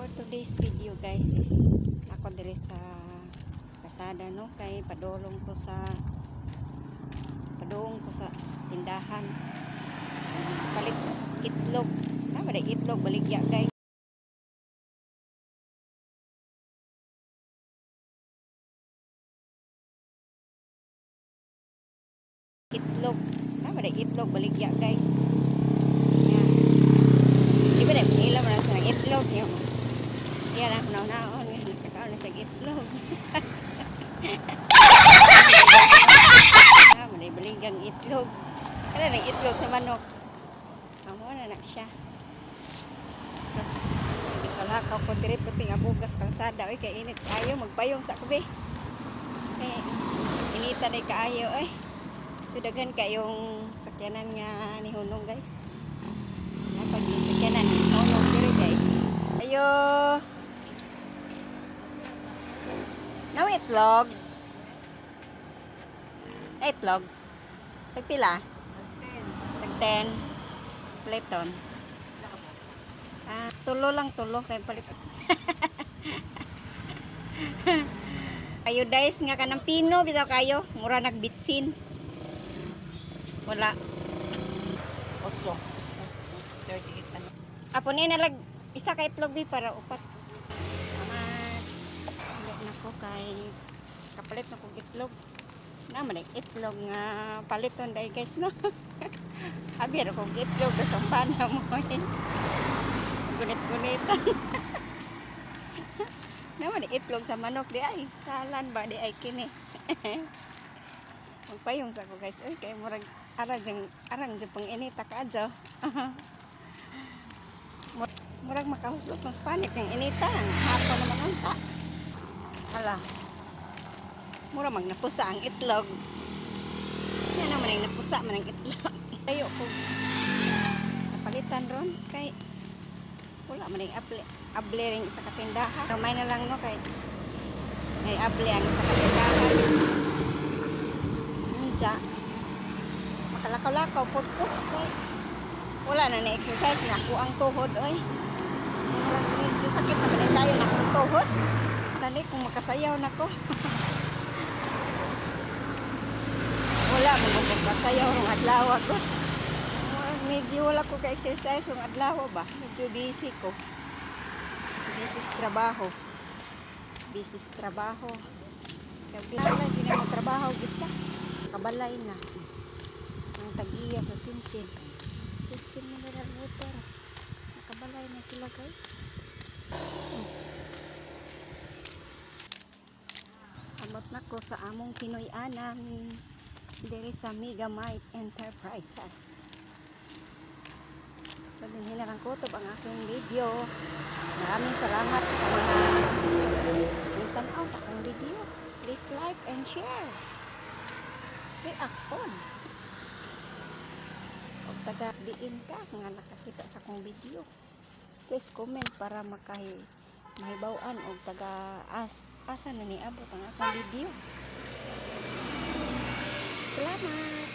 For today's video guys is ako dire sa kasada no kay padulong ko sa tindahan palit itlog. Tama na itlog baligya guys. Itlog. Tama na itlog baligya guys. Yan. Di ba rin ilam na sa itlog yung yan ang naon nakakaon na sa itlog. Manay baligang itlog. Ano na itlog sa manok. Amo na siya. So, hindi ko lakaw ko diri puting abugas kalsada oy kay init kayo magpayong sa kubi. Eh inita na kaayo oy. So daghan kayong sakyanan nga ni hunong guys. Napag sakyanan ni hunong diri guys. Ayo. Now itlog. Itlog. Tagpila? Tag 10. Platon. Tulo lang tulo kay palit. Kayo guys nga kanang pino bitaw kayo, mura nagbitsin. Wala. 8. 38 ano. Apo ni nalag isa ka itlog bi para upat. Nako kay kapalit na kong itlog naman itlog nga paliton dahil guys no. Abi ra kong itlog sa pana mo gunit-gunitan. Naman itlog sa manok di ay salan ba di ay kini. Magpayong sa ko guys ay kay murag arang jeng pang inita ka adyo. Murag makahuslot ng panik ng inita hapon naman unta. Hala. Mura mag napusa ang itlog. Yan naman ang napusa man ang itlog. Tayo ko. Napalitan ron kay wala man ang able ring sa katindahan. Ramay na lang no kay may able ang sa katindahan. Ninja. Makalakaw-lakaw pod ko kay wala na ni exercise na ako ang tuhod oy. Medyo sakit naman ang tayo na akong tuhod. Dali kung makasayaw na ko. Wala mo magpasayaw rong adlaw ko. Medyo wala ko ka exercise rong adlaw ba. Medyo busy ko. Busy sa trabaho. Kaya bilala din mo trabaho kita. Kabalay na. Ang tag-iya sa sinsin. Sinsin mineral water. Nakabalay na sila guys. Abot na ko sa among Pinoy-anan diri sa Megamite Enterprises. Pagdinhin na lang kutob ang aking video. Maraming salamat sa mga sumtanaw sa akong video. Please like and share. React on. Kung taga-diin ka nga nakakita sa akong video, please comment para mahibaw-an o asa na niabot ang akong video. Salamat!